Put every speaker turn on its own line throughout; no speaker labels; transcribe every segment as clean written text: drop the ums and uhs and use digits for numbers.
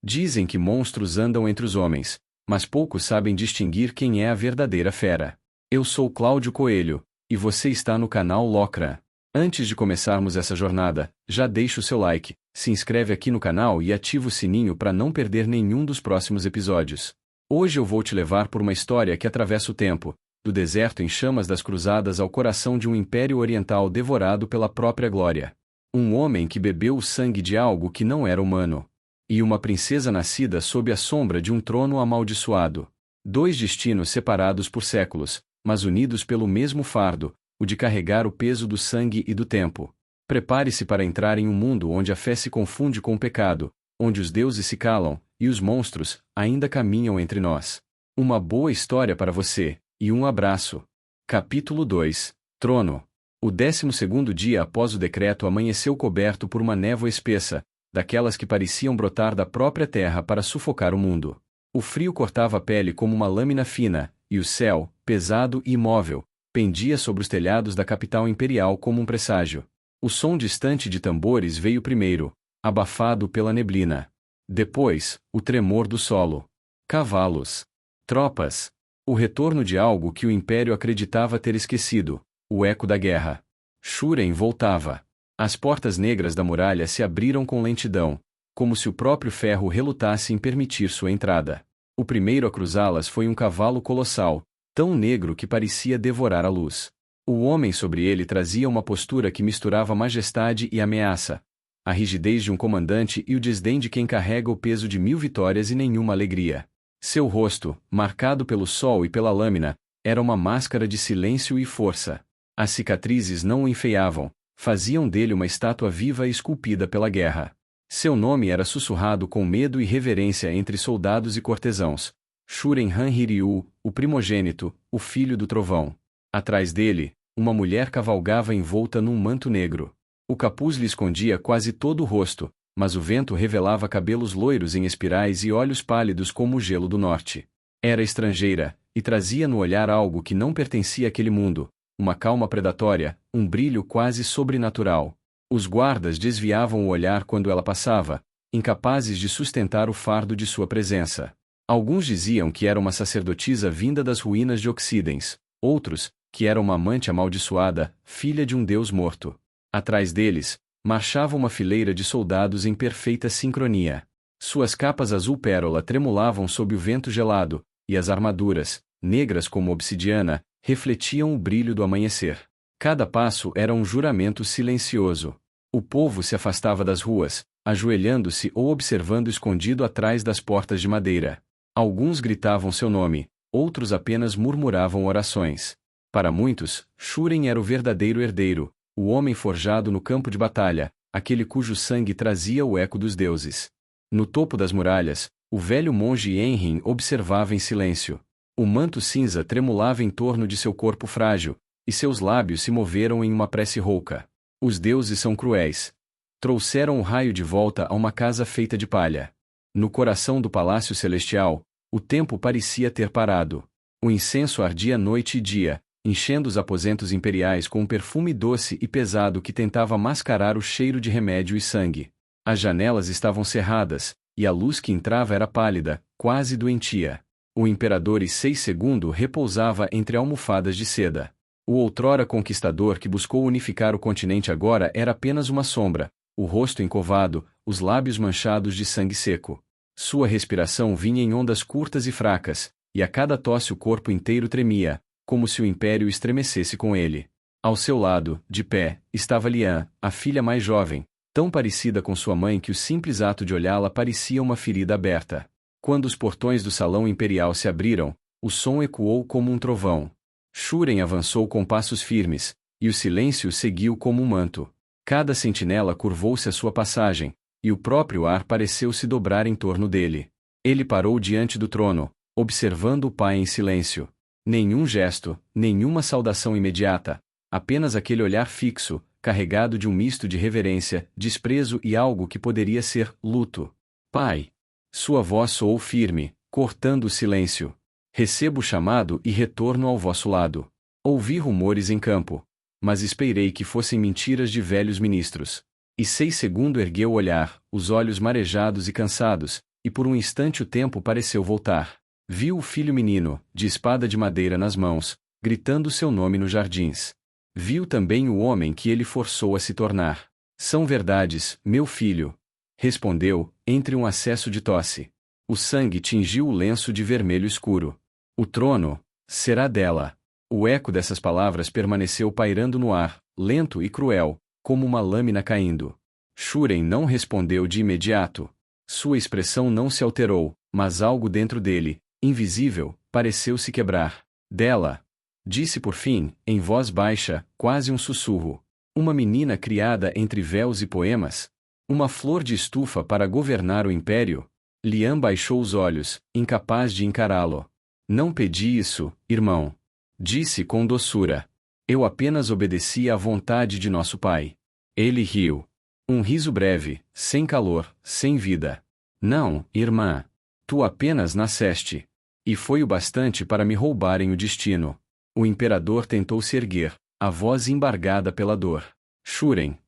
Dizem que monstros andam entre os homens, mas poucos sabem distinguir quem é a verdadeira fera. Eu sou Cláudio Coelho, e você está no canal Locra. Antes de começarmos essa jornada, já deixa o seu like, se inscreve aqui no canal e ativa o sininho para não perder nenhum dos próximos episódios. Hoje eu vou te levar por uma história que atravessa o tempo, do deserto em chamas das cruzadas ao coração de um império oriental devorado pela própria glória. Um homem que bebeu o sangue de algo que não era humano. E uma princesa nascida sob a sombra de um trono amaldiçoado. Dois destinos separados por séculos, mas unidos pelo mesmo fardo, o de carregar o peso do sangue e do tempo. Prepare-se para entrar em um mundo onde a fé se confunde com o pecado, onde os deuses se calam, e os monstros ainda caminham entre nós. Uma boa história para você, e um abraço. Capítulo 2. Trono. O 12º dia após o decreto amanheceu coberto por uma névoa espessa, daquelas que pareciam brotar da própria terra para sufocar o mundo. O frio cortava a pele como uma lâmina fina, e o céu, pesado e imóvel, pendia sobre os telhados da capital imperial como um presságio. O som distante de tambores veio primeiro, abafado pela neblina. Depois, o tremor do solo. Cavalos. Tropas. O retorno de algo que o Império acreditava ter esquecido, o eco da guerra. Shuren voltava. As portas negras da muralha se abriram com lentidão, como se o próprio ferro relutasse em permitir sua entrada. O primeiro a cruzá-las foi um cavalo colossal, tão negro que parecia devorar a luz. O homem sobre ele trazia uma postura que misturava majestade e ameaça, a rigidez de um comandante e o desdém de quem carrega o peso de 1000 vitórias e nenhuma alegria. Seu rosto, marcado pelo sol e pela lâmina, era uma máscara de silêncio e força. As cicatrizes não o enfeiavam, faziam dele uma estátua viva e esculpida pela guerra. Seu nome era sussurrado com medo e reverência entre soldados e cortesãos. Shuren Han-Hiryu, o primogênito, o filho do trovão. Atrás dele, uma mulher cavalgava envolta num manto negro. O capuz lhe escondia quase todo o rosto, mas o vento revelava cabelos loiros em espirais e olhos pálidos como o gelo do norte. Era estrangeira, e trazia no olhar algo que não pertencia àquele mundo, uma calma predatória, um brilho quase sobrenatural. Os guardas desviavam o olhar quando ela passava, incapazes de sustentar o fardo de sua presença. Alguns diziam que era uma sacerdotisa vinda das ruínas de Oxidens, outros, que era uma amante amaldiçoada, filha de um deus morto. Atrás deles, marchava uma fileira de soldados em perfeita sincronia. Suas capas azul pérola tremulavam sob o vento gelado, e as armaduras, negras como obsidiana, refletiam o brilho do amanhecer. Cada passo era um juramento silencioso. O povo se afastava das ruas, ajoelhando-se ou observando escondido atrás das portas de madeira. Alguns gritavam seu nome, outros apenas murmuravam orações. Para muitos, Shuren era o verdadeiro herdeiro, o homem forjado no campo de batalha, aquele cujo sangue trazia o eco dos deuses. No topo das muralhas, o velho monge Enrin observava em silêncio. O manto cinza tremulava em torno de seu corpo frágil, e seus lábios se moveram em uma prece rouca. Os deuses são cruéis. Trouxeram o raio de volta a uma casa feita de palha. No coração do palácio celestial, o tempo parecia ter parado. O incenso ardia noite e dia, enchendo os aposentos imperiais com um perfume doce e pesado que tentava mascarar o cheiro de remédio e sangue. As janelas estavam cerradas, e a luz que entrava era pálida, quase doentia. O imperador II repousava entre almofadas de seda. O outrora conquistador que buscou unificar o continente agora era apenas uma sombra, o rosto encovado, os lábios manchados de sangue seco. Sua respiração vinha em ondas curtas e fracas, e a cada tosse o corpo inteiro tremia, como se o império estremecesse com ele. Ao seu lado, de pé, estava Lian, a filha mais jovem, tão parecida com sua mãe que o simples ato de olhá-la parecia uma ferida aberta. Quando os portões do salão imperial se abriram, o som ecoou como um trovão. Shuren avançou com passos firmes, e o silêncio seguiu como um manto. Cada sentinela curvou-se à sua passagem, e o próprio ar pareceu se dobrar em torno dele. Ele parou diante do trono, observando o pai em silêncio. Nenhum gesto, nenhuma saudação imediata, apenas aquele olhar fixo, carregado de um misto de reverência, desprezo e algo que poderia ser luto. Pai! Sua voz soou firme, cortando o silêncio. Recebo o chamado e retorno ao vosso lado. Ouvi rumores em campo, mas esperei que fossem mentiras de velhos ministros. E 6 segundos ergueu o olhar, os olhos marejados e cansados, e por um instante o tempo pareceu voltar. Viu o filho menino, de espada de madeira nas mãos, gritando seu nome nos jardins. Viu também o homem que ele forçou a se tornar. São verdades, meu filho, respondeu, entre um acesso de tosse. O sangue tingiu o lenço de vermelho escuro. O trono será dela. O eco dessas palavras permaneceu pairando no ar, lento e cruel, como uma lâmina caindo. Shuren não respondeu de imediato. Sua expressão não se alterou, mas algo dentro dele, invisível, pareceu se quebrar. Dela, disse por fim, em voz baixa, quase um sussurro. Uma menina criada entre véus e poemas? Uma flor de estufa para governar o império? Lian baixou os olhos, incapaz de encará-lo. Não pedi isso, irmão. Disse com doçura. Eu apenas obedeci à vontade de nosso pai. Ele riu. Um riso breve, sem calor, sem vida. Não, irmã. Tu apenas nasceste. E foi o bastante para me roubarem o destino. O imperador tentou se erguer, a voz embargada pela dor. Shuren.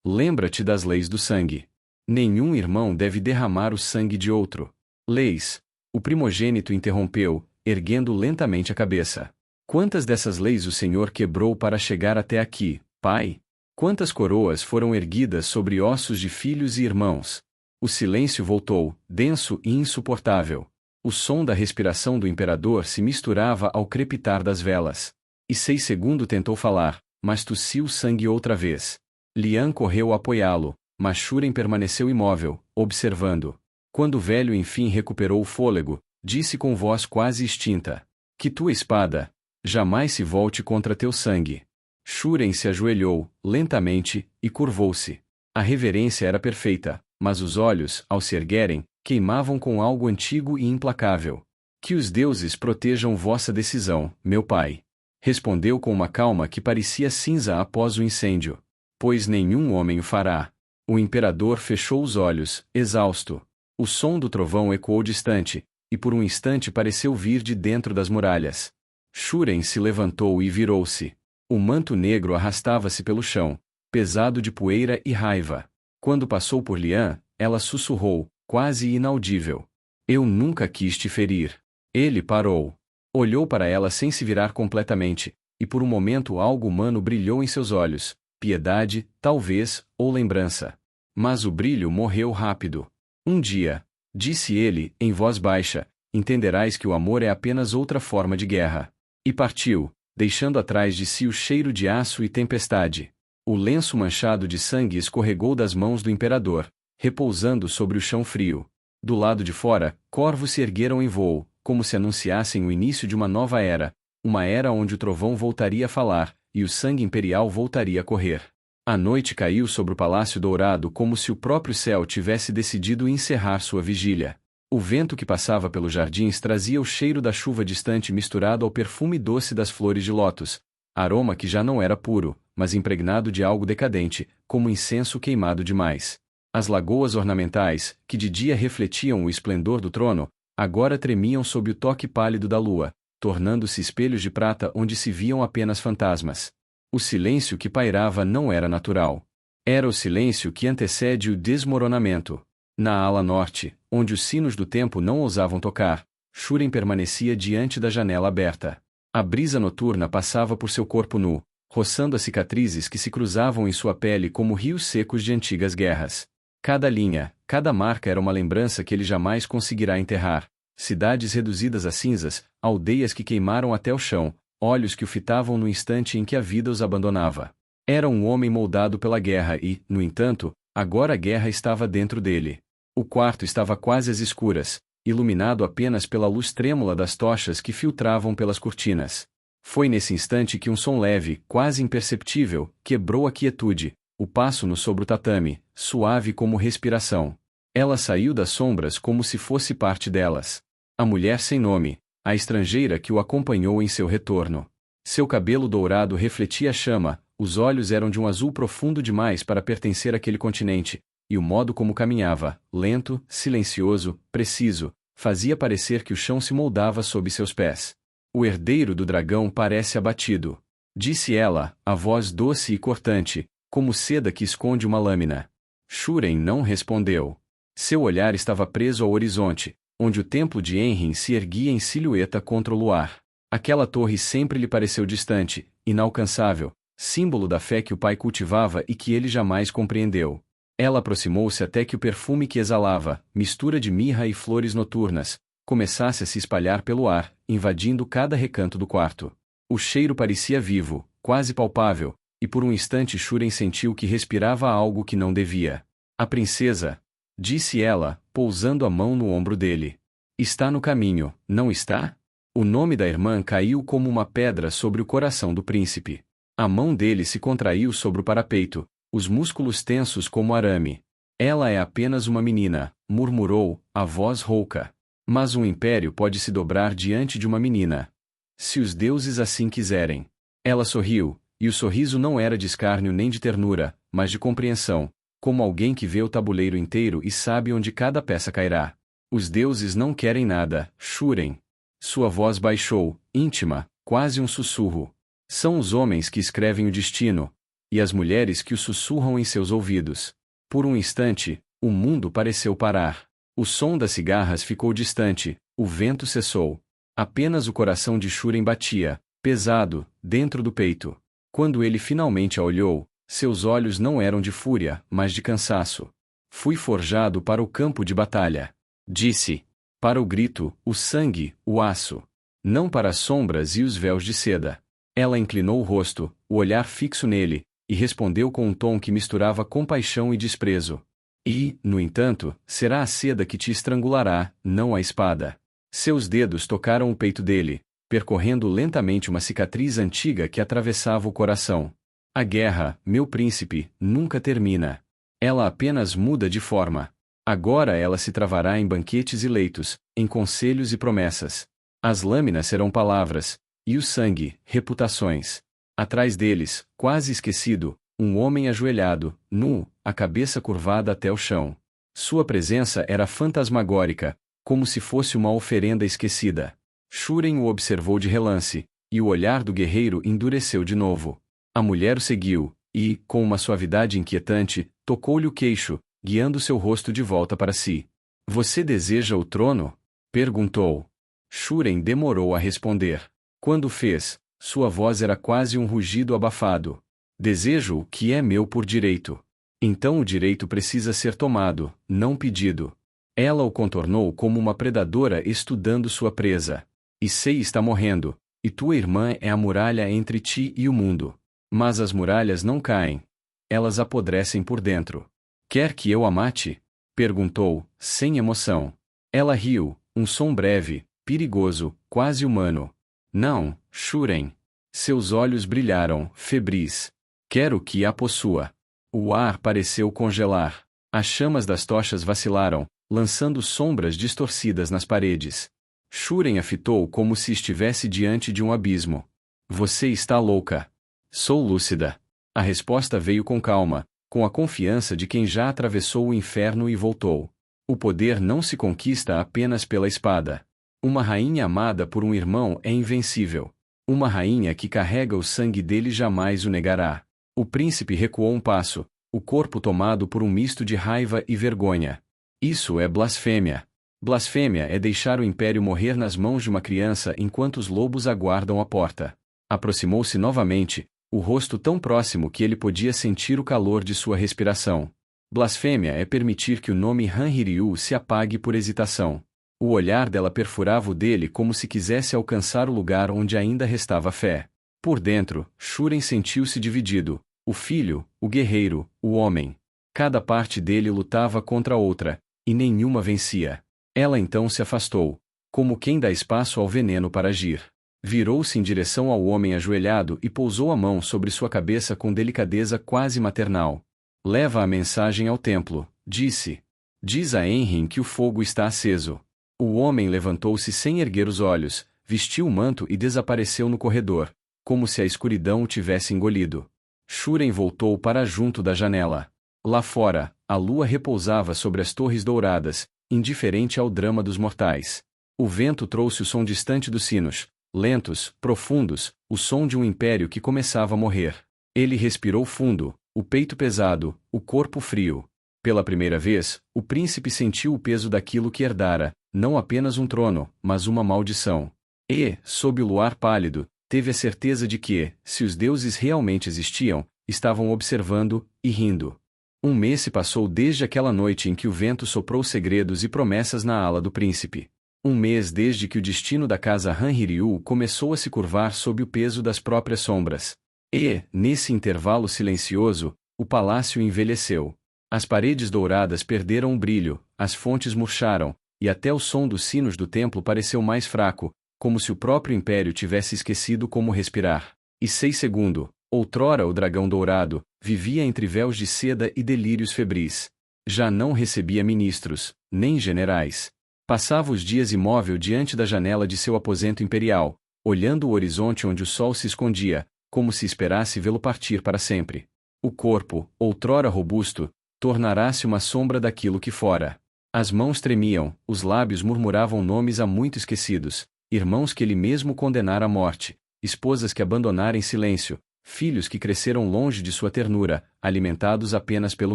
Lembra-te das leis do sangue. Nenhum irmão deve derramar o sangue de outro. Leis. O primogênito interrompeu, erguendo lentamente a cabeça. Quantas dessas leis o Senhor quebrou para chegar até aqui, pai? Quantas coroas foram erguidas sobre ossos de filhos e irmãos? O silêncio voltou, denso e insuportável. O som da respiração do imperador se misturava ao crepitar das velas. E 6 segundos tentou falar, mas tossiu sangue outra vez. Lian correu apoiá-lo, mas Shuren permaneceu imóvel, observando. Quando o velho enfim recuperou o fôlego, disse com voz quase extinta: Que tua espada jamais se volte contra teu sangue. Shuren se ajoelhou, lentamente, e curvou-se. A reverência era perfeita, mas os olhos, ao se erguerem, queimavam com algo antigo e implacável. Que os deuses protejam vossa decisão, meu pai. Respondeu com uma calma que parecia cinza após o incêndio. Pois nenhum homem o fará. O imperador fechou os olhos, exausto. O som do trovão ecoou distante, e por um instante pareceu vir de dentro das muralhas. Shuren se levantou e virou-se. O manto negro arrastava-se pelo chão, pesado de poeira e raiva. Quando passou por Lian, ela sussurrou, quase inaudível. Eu nunca quis te ferir. Ele parou. Olhou para ela sem se virar completamente, e por um momento algo humano brilhou em seus olhos, piedade, talvez, ou lembrança. Mas o brilho morreu rápido. Um dia, disse ele, em voz baixa, entenderás que o amor é apenas outra forma de guerra. E partiu, deixando atrás de si o cheiro de aço e tempestade. O lenço manchado de sangue escorregou das mãos do imperador, repousando sobre o chão frio. Do lado de fora, corvos se ergueram em voo, como se anunciassem o início de uma nova era, uma era onde o trovão voltaria a falar, e o sangue imperial voltaria a correr. A noite caiu sobre o Palácio Dourado como se o próprio céu tivesse decidido encerrar sua vigília. O vento que passava pelos jardins trazia o cheiro da chuva distante misturado ao perfume doce das flores de lótus, aroma que já não era puro, mas impregnado de algo decadente, como incenso queimado demais. As lagoas ornamentais, que de dia refletiam o esplendor do trono, agora tremiam sob o toque pálido da lua, tornando-se espelhos de prata onde se viam apenas fantasmas. O silêncio que pairava não era natural. Era o silêncio que antecede o desmoronamento. Na ala norte, onde os sinos do tempo não ousavam tocar, Shuren permanecia diante da janela aberta. A brisa noturna passava por seu corpo nu, roçando as cicatrizes que se cruzavam em sua pele como rios secos de antigas guerras. Cada linha, cada marca era uma lembrança que ele jamais conseguirá enterrar. Cidades reduzidas a cinzas, aldeias que queimaram até o chão, olhos que o fitavam no instante em que a vida os abandonava. Era um homem moldado pela guerra e, no entanto, agora a guerra estava dentro dele. O quarto estava quase às escuras, iluminado apenas pela luz trêmula das tochas que filtravam pelas cortinas. Foi nesse instante que um som leve, quase imperceptível, quebrou a quietude, o passo no sobre o tatame, suave como respiração. Ela saiu das sombras como se fosse parte delas. A mulher sem nome, a estrangeira que o acompanhou em seu retorno. Seu cabelo dourado refletia a chama, os olhos eram de um azul profundo demais para pertencer àquele continente, e o modo como caminhava, lento, silencioso, preciso, fazia parecer que o chão se moldava sob seus pés. O herdeiro do dragão parece abatido. Disse ela, a voz doce e cortante, como seda que esconde uma lâmina. Shuren não respondeu. Seu olhar estava preso ao horizonte, onde o templo de Enrin se erguia em silhueta contra o luar. Aquela torre sempre lhe pareceu distante, inalcançável, símbolo da fé que o pai cultivava e que ele jamais compreendeu. Ela aproximou-se até que o perfume que exalava, mistura de mirra e flores noturnas, começasse a se espalhar pelo ar, invadindo cada recanto do quarto. O cheiro parecia vivo, quase palpável, e por um instante Shuren sentiu que respirava algo que não devia. A princesa, disse ela, pousando a mão no ombro dele. Está no caminho, não está? O nome da irmã caiu como uma pedra sobre o coração do príncipe. A mão dele se contraiu sobre o parapeito, os músculos tensos como arame. Ela é apenas uma menina, murmurou, a voz rouca. Mas um império pode se dobrar diante de uma menina. Se os deuses assim quiserem. Ela sorriu, e o sorriso não era de escárnio nem de ternura, mas de compreensão, como alguém que vê o tabuleiro inteiro e sabe onde cada peça cairá. Os deuses não querem nada, Shuren. Sua voz baixou, íntima, quase um sussurro. São os homens que escrevem o destino, e as mulheres que o sussurram em seus ouvidos. Por um instante, o mundo pareceu parar. O som das cigarras ficou distante, o vento cessou. Apenas o coração de Shuren batia, pesado, dentro do peito. Quando ele finalmente a olhou, seus olhos não eram de fúria, mas de cansaço. Fui forjado para o campo de batalha. Disse. Para o grito, o sangue, o aço. Não para as sombras e os véus de seda. Ela inclinou o rosto, o olhar fixo nele, e respondeu com um tom que misturava compaixão e desprezo. E, no entanto, será a seda que te estrangulará, não a espada. Seus dedos tocaram o peito dele, percorrendo lentamente uma cicatriz antiga que atravessava o coração. A guerra, meu príncipe, nunca termina. Ela apenas muda de forma. Agora ela se travará em banquetes e leitos, em conselhos e promessas. As lâminas serão palavras, e o sangue, reputações. Atrás deles, quase esquecido, um homem ajoelhado, nu, a cabeça curvada até o chão. Sua presença era fantasmagórica, como se fosse uma oferenda esquecida. Shuren o observou de relance, e o olhar do guerreiro endureceu de novo. A mulher o seguiu, e, com uma suavidade inquietante, tocou-lhe o queixo, guiando seu rosto de volta para si. Você deseja o trono? Perguntou. Shuren demorou a responder. Quando fez, sua voz era quase um rugido abafado. Desejo o que é meu por direito. Então o direito precisa ser tomado, não pedido. Ela o contornou como uma predadora estudando sua presa. Issei está morrendo, e tua irmã é a muralha entre ti e o mundo. Mas as muralhas não caem. Elas apodrecem por dentro. Quer que eu a mate? Perguntou, sem emoção. Ela riu, um som breve, perigoso, quase humano. Não, Shuren. Seus olhos brilharam, febris. Quero que a possua. O ar pareceu congelar. As chamas das tochas vacilaram, lançando sombras distorcidas nas paredes. Shuren a fitou como se estivesse diante de um abismo. Você está louca. Sou lúcida. A resposta veio com calma, com a confiança de quem já atravessou o inferno e voltou. O poder não se conquista apenas pela espada. Uma rainha amada por um irmão é invencível. Uma rainha que carrega o sangue dele jamais o negará. O príncipe recuou um passo, o corpo tomado por um misto de raiva e vergonha. Isso é blasfêmia. Blasfêmia é deixar o império morrer nas mãos de uma criança enquanto os lobos aguardam a porta. Aproximou-se novamente, o rosto tão próximo que ele podia sentir o calor de sua respiração. Blasfêmia é permitir que o nome Han Hiryu se apague por hesitação. O olhar dela perfurava o dele como se quisesse alcançar o lugar onde ainda restava fé. Por dentro, Shuren sentiu-se dividido. O filho, o guerreiro, o homem. Cada parte dele lutava contra a outra, e nenhuma vencia. Ela então se afastou, como quem dá espaço ao veneno para agir. Virou-se em direção ao homem ajoelhado e pousou a mão sobre sua cabeça com delicadeza quase maternal. Leva a mensagem ao templo, disse. Diz a Enrin que o fogo está aceso. O homem levantou-se sem erguer os olhos, vestiu o manto e desapareceu no corredor, como se a escuridão o tivesse engolido. Shuren voltou para junto da janela. Lá fora, a lua repousava sobre as torres douradas, indiferente ao drama dos mortais. O vento trouxe o som distante dos sinos, lentos, profundos, o som de um império que começava a morrer. Ele respirou fundo, o peito pesado, o corpo frio. Pela primeira vez, o príncipe sentiu o peso daquilo que herdara, não apenas um trono, mas uma maldição. E, sob o luar pálido, teve a certeza de que, se os deuses realmente existiam, estavam observando e rindo. Um mês se passou desde aquela noite em que o vento soprou segredos e promessas na ala do príncipe. Um mês desde que o destino da casa Han-Hiryu começou a se curvar sob o peso das próprias sombras. E, nesse intervalo silencioso, o palácio envelheceu. As paredes douradas perderam o brilho, as fontes murcharam, e até o som dos sinos do templo pareceu mais fraco, como se o próprio império tivesse esquecido como respirar. E 6 segundos, outrora o dragão dourado, vivia entre véus de seda e delírios febris. Já não recebia ministros, nem generais. Passava os dias imóvel diante da janela de seu aposento imperial, olhando o horizonte onde o sol se escondia, como se esperasse vê-lo partir para sempre. O corpo, outrora robusto, tornará-se uma sombra daquilo que fora. As mãos tremiam, os lábios murmuravam nomes há muito esquecidos, irmãos que ele mesmo condenara à morte, esposas que abandonara em silêncio, filhos que cresceram longe de sua ternura, alimentados apenas pelo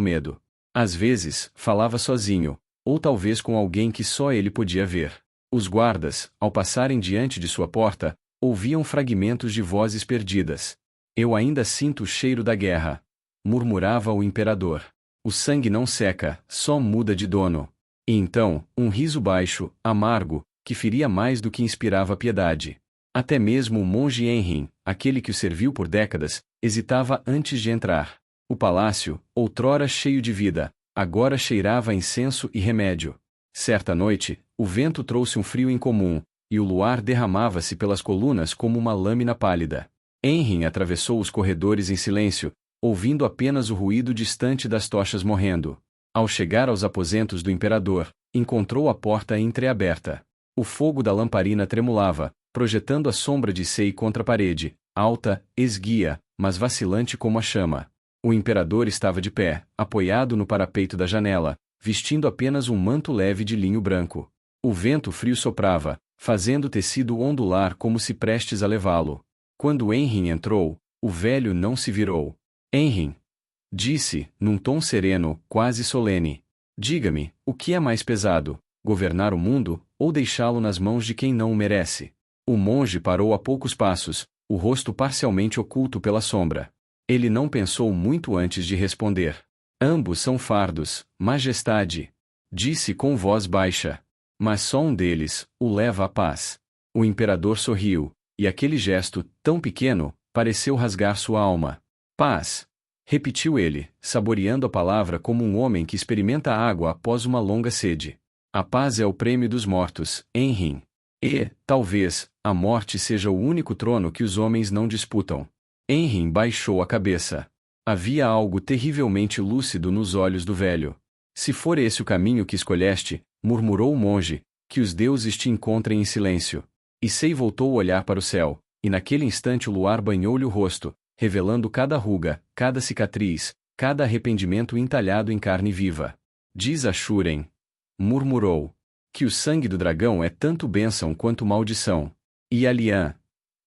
medo. Às vezes, falava sozinho, ou talvez com alguém que só ele podia ver. Os guardas, ao passarem diante de sua porta, ouviam fragmentos de vozes perdidas. Eu ainda sinto o cheiro da guerra, murmurava o imperador. O sangue não seca, só muda de dono. E então, um riso baixo, amargo, que feria mais do que inspirava piedade. Até mesmo o monge Enrin, aquele que o serviu por décadas, hesitava antes de entrar. O palácio, outrora cheio de vida, agora cheirava a incenso e remédio. Certa noite, o vento trouxe um frio incomum, e o luar derramava-se pelas colunas como uma lâmina pálida. Enrin atravessou os corredores em silêncio, ouvindo apenas o ruído distante das tochas morrendo. Ao chegar aos aposentos do imperador, encontrou a porta entreaberta. O fogo da lamparina tremulava, projetando a sombra de Sei contra a parede, alta, esguia, mas vacilante como a chama. O imperador estava de pé, apoiado no parapeito da janela, vestindo apenas um manto leve de linho branco. O vento frio soprava, fazendo o tecido ondular como se prestes a levá-lo. Quando Enrin entrou, o velho não se virou. Enrin, disse, num tom sereno, quase solene. Diga-me, o que é mais pesado, governar o mundo, ou deixá-lo nas mãos de quem não o merece? O monge parou a poucos passos, o rosto parcialmente oculto pela sombra. Ele não pensou muito antes de responder. Ambos são fardos, majestade, disse com voz baixa. Mas só um deles o leva à paz. O imperador sorriu, e aquele gesto, tão pequeno, pareceu rasgar sua alma. Paz, repetiu ele, saboreando a palavra como um homem que experimenta água após uma longa sede. A paz é o prêmio dos mortos, Enrin. E, talvez, a morte seja o único trono que os homens não disputam. Enrin baixou a cabeça. Havia algo terrivelmente lúcido nos olhos do velho. Se for esse o caminho que escolheste, murmurou o monge, que os deuses te encontrem em silêncio. E Sei voltou a olhar para o céu, e naquele instante o luar banhou-lhe o rosto, revelando cada ruga, cada cicatriz, cada arrependimento entalhado em carne viva. Diz a Shuren, murmurou, que o sangue do dragão é tanto bênção quanto maldição. E a Lian.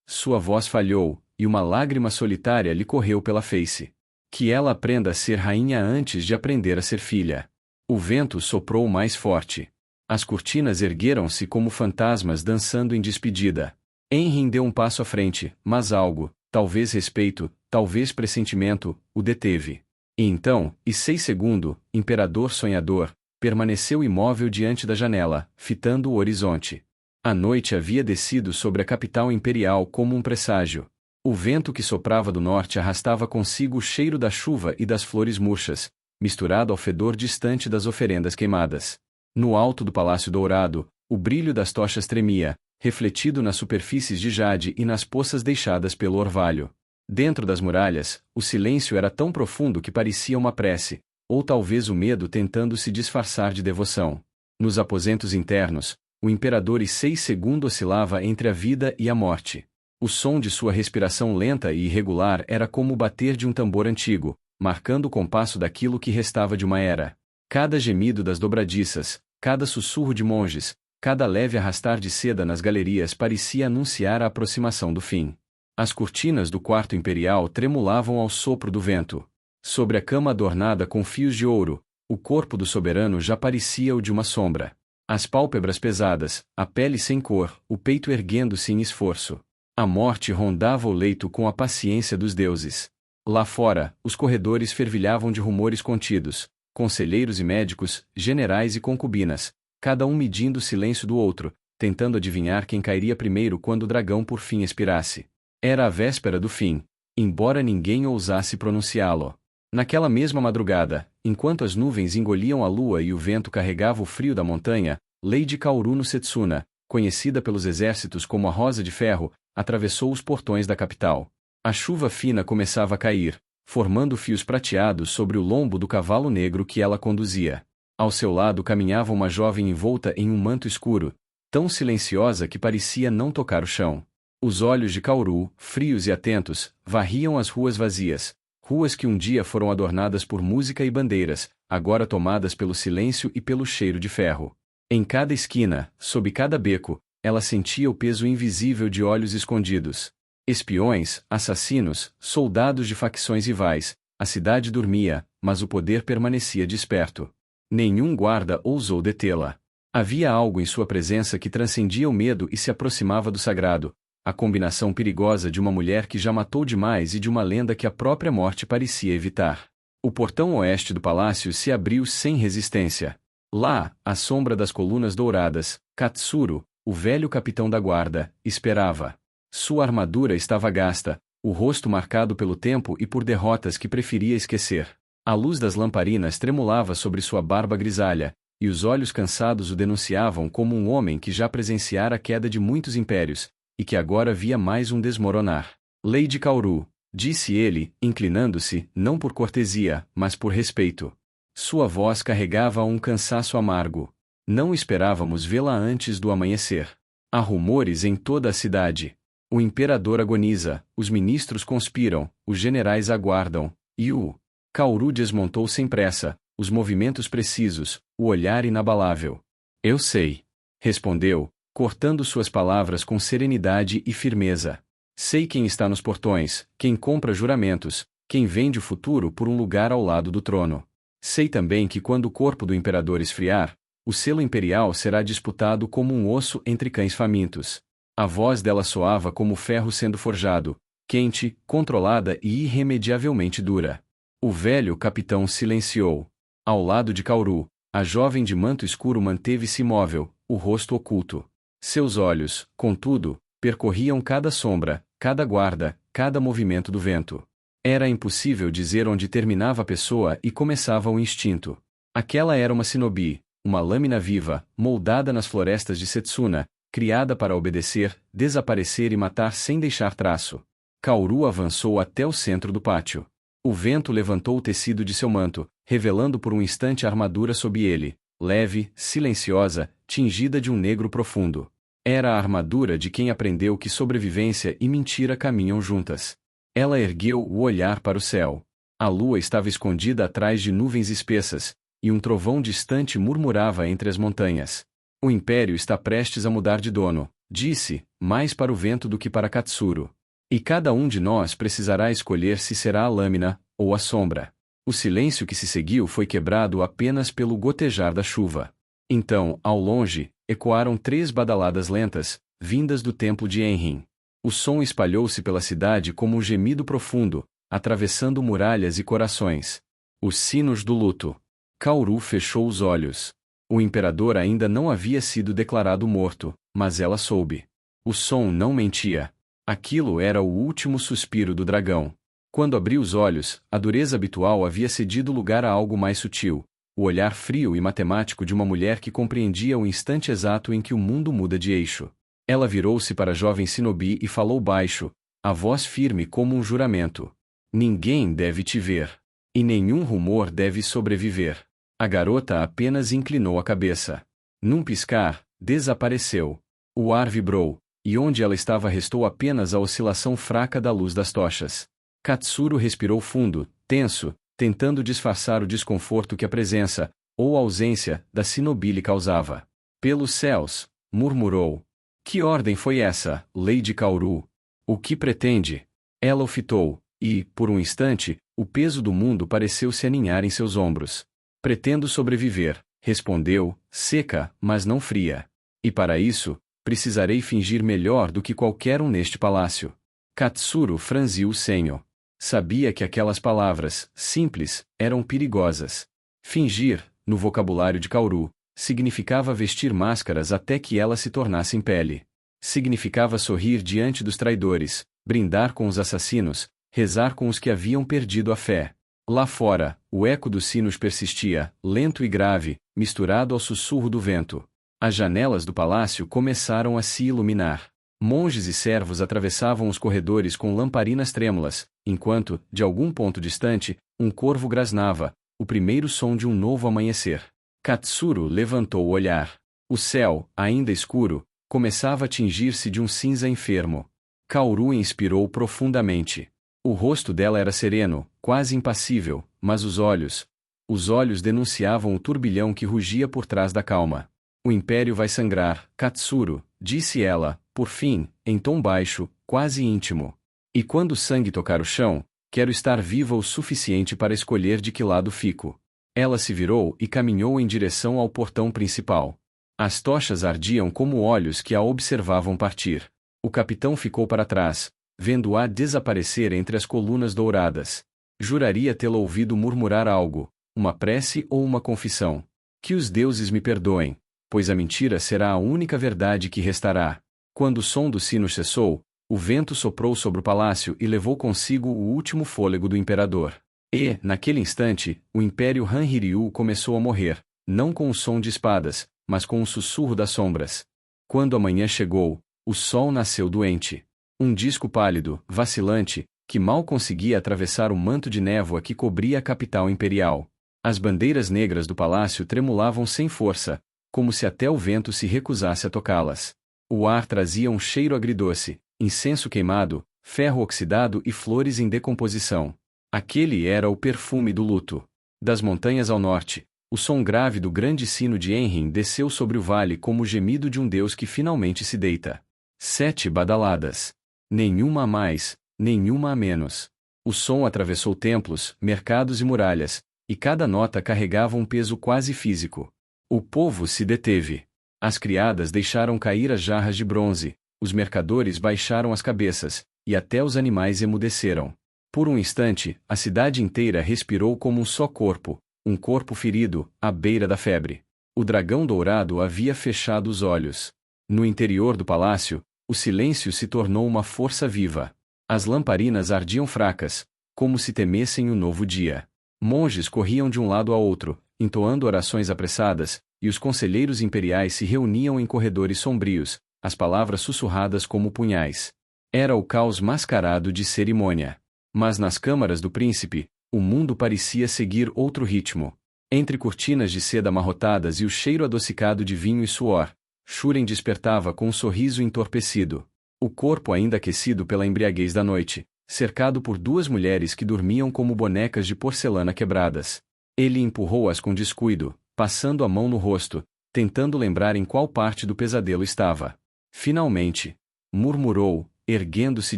Sua voz falhou, e uma lágrima solitária lhe correu pela face. Que ela aprenda a ser rainha antes de aprender a ser filha. O vento soprou mais forte. As cortinas ergueram-se como fantasmas dançando em despedida. Enrin deu um passo à frente, mas algo, talvez respeito, talvez pressentimento, o deteve. E então, e 6 segundos, imperador sonhador, permaneceu imóvel diante da janela, fitando o horizonte. A noite havia descido sobre a capital imperial como um presságio. O vento que soprava do norte arrastava consigo o cheiro da chuva e das flores murchas, misturado ao fedor distante das oferendas queimadas. No alto do Palácio Dourado, o brilho das tochas tremia, refletido nas superfícies de jade e nas poças deixadas pelo orvalho. Dentro das muralhas, o silêncio era tão profundo que parecia uma prece, ou talvez o medo tentando se disfarçar de devoção. Nos aposentos internos, o imperador e 6 segundos oscilava entre a vida e a morte. O som de sua respiração lenta e irregular era como o bater de um tambor antigo, marcando o compasso daquilo que restava de uma era. Cada gemido das dobradiças, cada sussurro de monges, cada leve arrastar de seda nas galerias parecia anunciar a aproximação do fim. As cortinas do quarto imperial tremulavam ao sopro do vento. Sobre a cama adornada com fios de ouro, O corpo do soberano já parecia o de uma sombra. As pálpebras pesadas, a pele sem cor, o peito erguendo-se em esforço. A morte rondava o leito com a paciência dos deuses. Lá fora, os corredores fervilhavam de rumores contidos, conselheiros e médicos, generais e concubinas, cada um medindo o silêncio do outro, tentando adivinhar quem cairia primeiro quando o dragão por fim expirasse. Era a véspera do fim, embora ninguém ousasse pronunciá-lo. Naquela mesma madrugada, enquanto as nuvens engoliam a lua e o vento carregava o frio da montanha, Lady Kaoru no Setsuna, conhecida pelos exércitos como a Rosa de Ferro, atravessou os portões da capital. A chuva fina começava a cair, formando fios prateados sobre o lombo do cavalo negro que ela conduzia. Ao seu lado caminhava uma jovem envolta em um manto escuro, tão silenciosa que parecia não tocar o chão. Os olhos de Kaoru, frios e atentos, varriam as ruas vazias, ruas que um dia foram adornadas por música e bandeiras, agora tomadas pelo silêncio e pelo cheiro de ferro. Em cada esquina, sob cada beco, ela sentia o peso invisível de olhos escondidos. Espiões, assassinos, soldados de facções rivais, a cidade dormia, mas o poder permanecia desperto. Nenhum guarda ousou detê-la. Havia algo em sua presença que transcendia o medo e se aproximava do sagrado, a combinação perigosa de uma mulher que já matou demais e de uma lenda que a própria morte parecia evitar. O portão oeste do palácio se abriu sem resistência. Lá, à sombra das colunas douradas, Katsuro, o velho capitão da guarda, esperava. Sua armadura estava gasta, o rosto marcado pelo tempo e por derrotas que preferia esquecer. A luz das lamparinas tremulava sobre sua barba grisalha, e os olhos cansados o denunciavam como um homem que já presenciara a queda de muitos impérios, e que agora via mais um desmoronar. Lady Kaoru, disse ele, inclinando-se, não por cortesia, mas por respeito. Sua voz carregava um cansaço amargo. Não esperávamos vê-la antes do amanhecer. Há rumores em toda a cidade. O imperador agoniza, os ministros conspiram, os generais aguardam, e o Kaoru desmontou sem pressa, os movimentos precisos, o olhar inabalável. Eu sei. Respondeu, cortando suas palavras com serenidade e firmeza. Sei quem está nos portões, quem compra juramentos, quem vende o futuro por um lugar ao lado do trono. Sei também que quando o corpo do imperador esfriar, o selo imperial será disputado como um osso entre cães famintos. A voz dela soava como ferro sendo forjado, quente, controlada e irremediavelmente dura. O velho capitão silenciou. Ao lado de Kaoru, a jovem de manto escuro manteve-se imóvel, o rosto oculto. Seus olhos, contudo, percorriam cada sombra, cada guarda, cada movimento do vento. Era impossível dizer onde terminava a pessoa e começava o instinto. Aquela era uma shinobi, uma lâmina viva, moldada nas florestas de Setsuna, criada para obedecer, desaparecer e matar sem deixar traço. Kaoru avançou até o centro do pátio. O vento levantou o tecido de seu manto, revelando por um instante a armadura sob ele, leve, silenciosa, tingida de um negro profundo. Era a armadura de quem aprendeu que sobrevivência e mentira caminham juntas. Ela ergueu o olhar para o céu. A lua estava escondida atrás de nuvens espessas, e um trovão distante murmurava entre as montanhas. O império está prestes a mudar de dono, disse, mais para o vento do que para Katsuro. E cada um de nós precisará escolher se será a lâmina, ou a sombra. O silêncio que se seguiu foi quebrado apenas pelo gotejar da chuva. Então, ao longe, ecoaram 3 badaladas lentas, vindas do templo de Enrin. O som espalhou-se pela cidade como um gemido profundo, atravessando muralhas e corações. Os sinos do luto. Kaoru fechou os olhos. O imperador ainda não havia sido declarado morto, mas ela soube. O som não mentia. Aquilo era o último suspiro do dragão. Quando abriu os olhos, a dureza habitual havia cedido lugar a algo mais sutil, o olhar frio e matemático de uma mulher que compreendia o instante exato em que o mundo muda de eixo. Ela virou-se para a jovem shinobi e falou baixo, a voz firme como um juramento. Ninguém deve te ver. E nenhum rumor deve sobreviver. A garota apenas inclinou a cabeça. Num piscar, desapareceu. O ar vibrou, e onde ela estava restou apenas a oscilação fraca da luz das tochas. Katsuro respirou fundo, tenso, tentando disfarçar o desconforto que a presença, ou a ausência, da shinobi lhe causava. Pelos céus, murmurou. Que ordem foi essa, Lady Kaoru? O que pretende? Ela o fitou, e, por um instante, o peso do mundo pareceu se aninhar em seus ombros. Pretendo sobreviver, respondeu, seca, mas não fria. E para isso, precisarei fingir melhor do que qualquer um neste palácio. Katsuro franziu o senho. Sabia que aquelas palavras, simples, eram perigosas. Fingir, no vocabulário de Kaoru, significava vestir máscaras até que elas se tornassem pele. Significava sorrir diante dos traidores, brindar com os assassinos, rezar com os que haviam perdido a fé. Lá fora, o eco dos sinos persistia, lento e grave, misturado ao sussurro do vento. As janelas do palácio começaram a se iluminar. Monges e servos atravessavam os corredores com lamparinas trêmulas, enquanto, de algum ponto distante, um corvo grasnava, o primeiro som de um novo amanhecer. Katsuro levantou o olhar. O céu, ainda escuro, começava a tingir-se de um cinza enfermo. Kaoru inspirou profundamente. O rosto dela era sereno, quase impassível, mas os olhos denunciavam o turbilhão que rugia por trás da calma. O império vai sangrar, Katsuro, disse ela, por fim, em tom baixo, quase íntimo. E quando o sangue tocar o chão, quero estar viva o suficiente para escolher de que lado fico. Ela se virou e caminhou em direção ao portão principal. As tochas ardiam como olhos que a observavam partir. O capitão ficou para trás, vendo-a desaparecer entre as colunas douradas. Juraria tê-la ouvido murmurar algo, uma prece ou uma confissão. Que os deuses me perdoem, pois a mentira será a única verdade que restará. Quando o som do sino cessou, o vento soprou sobre o palácio e levou consigo o último fôlego do imperador. E, naquele instante, o Império Han-Hiryu começou a morrer, não com o som de espadas, mas com o sussurro das sombras. Quando a manhã chegou, o sol nasceu doente. Um disco pálido, vacilante, que mal conseguia atravessar o manto de névoa que cobria a capital imperial. As bandeiras negras do palácio tremulavam sem força, como se até o vento se recusasse a tocá-las. O ar trazia um cheiro agridoce, incenso queimado, ferro oxidado e flores em decomposição. Aquele era o perfume do luto. Das montanhas ao norte, o som grave do grande sino de Enrin desceu sobre o vale como o gemido de um deus que finalmente se deita. 7 badaladas. Nenhuma a mais, nenhuma a menos. O som atravessou templos, mercados e muralhas, e cada nota carregava um peso quase físico. O povo se deteve. As criadas deixaram cair as jarras de bronze, os mercadores baixaram as cabeças, e até os animais emudeceram. Por um instante, a cidade inteira respirou como um só corpo, um corpo ferido, à beira da febre. O dragão dourado havia fechado os olhos. No interior do palácio, o silêncio se tornou uma força viva. As lamparinas ardiam fracas, como se temessem o novo dia. Monges corriam de um lado a outro, entoando orações apressadas, e os conselheiros imperiais se reuniam em corredores sombrios, as palavras sussurradas como punhais. Era o caos mascarado de cerimônia. Mas nas câmaras do príncipe, o mundo parecia seguir outro ritmo. Entre cortinas de seda amarrotadas e o cheiro adocicado de vinho e suor, Shuren despertava com um sorriso entorpecido. O corpo ainda aquecido pela embriaguez da noite, cercado por 2 mulheres que dormiam como bonecas de porcelana quebradas. Ele empurrou-as com descuido, passando a mão no rosto, tentando lembrar em qual parte do pesadelo estava. Finalmente, murmurou, erguendo-se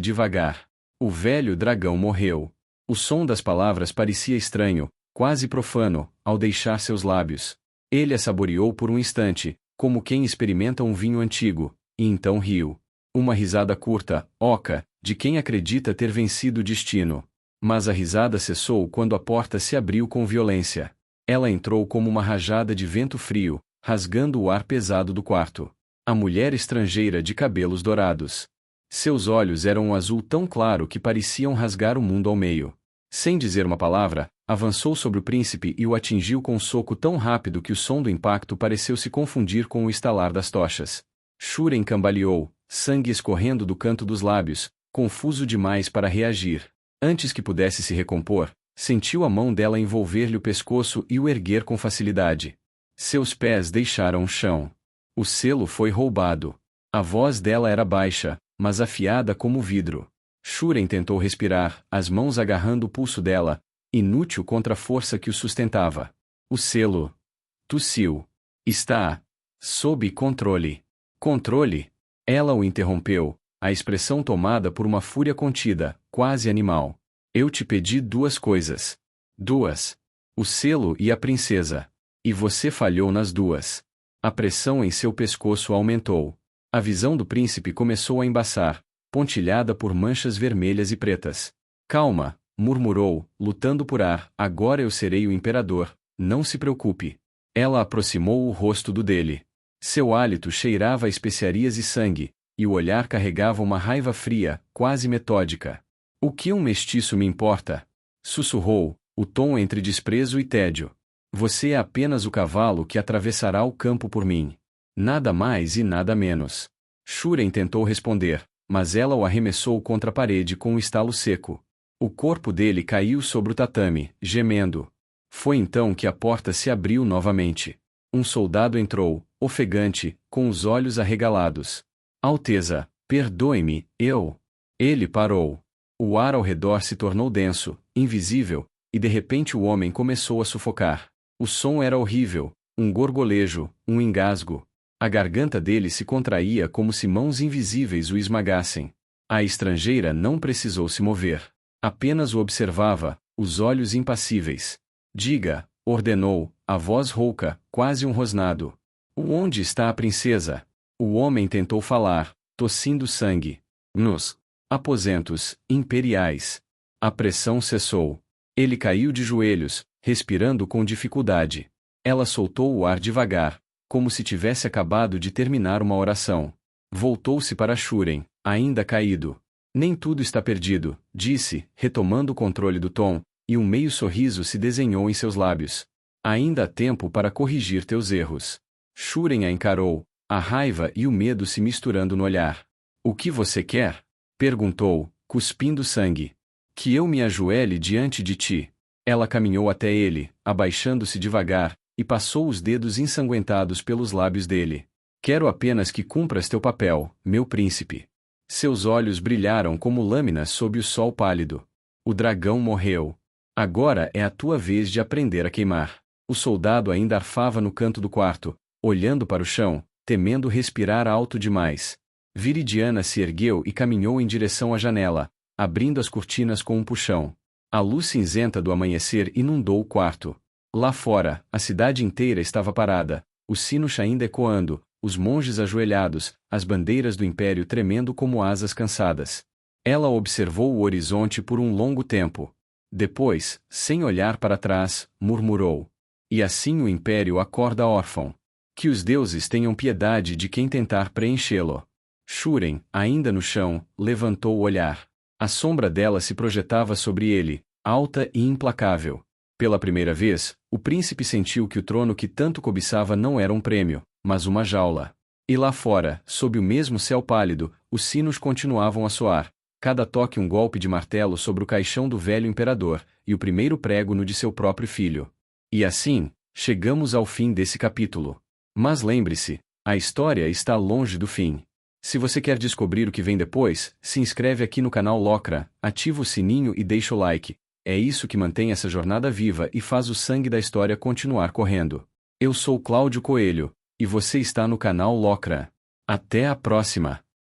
devagar. O velho dragão morreu. O som das palavras parecia estranho, quase profano, ao deixar seus lábios. Ele a saboreou por um instante, como quem experimenta um vinho antigo, e então riu. Uma risada curta, oca, de quem acredita ter vencido o destino. Mas a risada cessou quando a porta se abriu com violência. Ela entrou como uma rajada de vento frio, rasgando o ar pesado do quarto. A mulher estrangeira de cabelos dourados. Seus olhos eram um azul tão claro que pareciam rasgar o mundo ao meio. Sem dizer uma palavra, avançou sobre o príncipe e o atingiu com um soco tão rápido que o som do impacto pareceu se confundir com o estalar das tochas. Shuren cambaleou, sangue escorrendo do canto dos lábios, confuso demais para reagir. Antes que pudesse se recompor, sentiu a mão dela envolver-lhe o pescoço e o erguer com facilidade. Seus pés deixaram o chão. O selo foi roubado. A voz dela era baixa, mas afiada como vidro. Shuren tentou respirar, as mãos agarrando o pulso dela, inútil contra a força que o sustentava. O selo. Tossiu. Está. Sob controle. Controle? Ela o interrompeu, a expressão tomada por uma fúria contida, quase animal. Eu te pedi 2 coisas. 2. O selo e a princesa. E você falhou nas duas. A pressão em seu pescoço aumentou. A visão do príncipe começou a embaçar, pontilhada por manchas vermelhas e pretas. Calma, murmurou, lutando por ar, agora eu serei o imperador, não se preocupe. Ela aproximou o rosto do dele. Seu hálito cheirava a especiarias e sangue, e o olhar carregava uma raiva fria, quase metódica. O que um mestiço me importa? Sussurrou, o tom entre desprezo e tédio. Você é apenas o cavalo que atravessará o campo por mim. Nada mais e nada menos. Shuren tentou responder, mas ela o arremessou contra a parede com um estalo seco. O corpo dele caiu sobre o tatame, gemendo. Foi então que a porta se abriu novamente. Um soldado entrou, ofegante, com os olhos arregalados. Alteza, perdoe-me, eu. Ele parou. O ar ao redor se tornou denso, invisível, e de repente o homem começou a sufocar. O som era horrível, um gorgolejo, um engasgo. A garganta dele se contraía como se mãos invisíveis o esmagassem. A estrangeira não precisou se mover. Apenas o observava, os olhos impassíveis. Diga, ordenou, a voz rouca, quase um rosnado. Onde está a princesa? O homem tentou falar, tossindo sangue. Nos aposentos imperiais. A pressão cessou. Ele caiu de joelhos, respirando com dificuldade. Ela soltou o ar devagar, como se tivesse acabado de terminar uma oração. Voltou-se para Shuren, ainda caído. Nem tudo está perdido, disse, retomando o controle do tom, e um meio sorriso se desenhou em seus lábios. Ainda há tempo para corrigir teus erros. Shuren a encarou, a raiva e o medo se misturando no olhar. O que você quer? Perguntou, cuspindo sangue. Que eu me ajoelhe diante de ti. Ela caminhou até ele, abaixando-se devagar, e passou os dedos ensanguentados pelos lábios dele. Quero apenas que cumpras teu papel, meu príncipe. Seus olhos brilharam como lâminas sob o sol pálido. O dragão morreu. Agora é a tua vez de aprender a queimar. O soldado ainda arfava no canto do quarto, olhando para o chão, temendo respirar alto demais. Viridiana se ergueu e caminhou em direção à janela, abrindo as cortinas com um puxão. A luz cinzenta do amanhecer inundou o quarto. Lá fora, a cidade inteira estava parada, os sinos ainda ecoando, os monges ajoelhados, as bandeiras do império tremendo como asas cansadas. Ela observou o horizonte por um longo tempo. Depois, sem olhar para trás, murmurou. E assim o império acorda órfão. Que os deuses tenham piedade de quem tentar preenchê-lo. Shuren, ainda no chão, levantou o olhar. A sombra dela se projetava sobre ele, alta e implacável. Pela primeira vez, o príncipe sentiu que o trono que tanto cobiçava não era um prêmio, mas uma jaula. E lá fora, sob o mesmo céu pálido, os sinos continuavam a soar, cada toque um golpe de martelo sobre o caixão do velho imperador, e o primeiro prego no de seu próprio filho. E assim, chegamos ao fim desse capítulo. Mas lembre-se, a história está longe do fim. Se você quer descobrir o que vem depois, se inscreve aqui no canal Locra, ativa o sininho e deixa o like. É isso que mantém essa jornada viva e faz o sangue da história continuar correndo. Eu sou Cláudio Coelho, e você está no canal Locra. Até a próxima!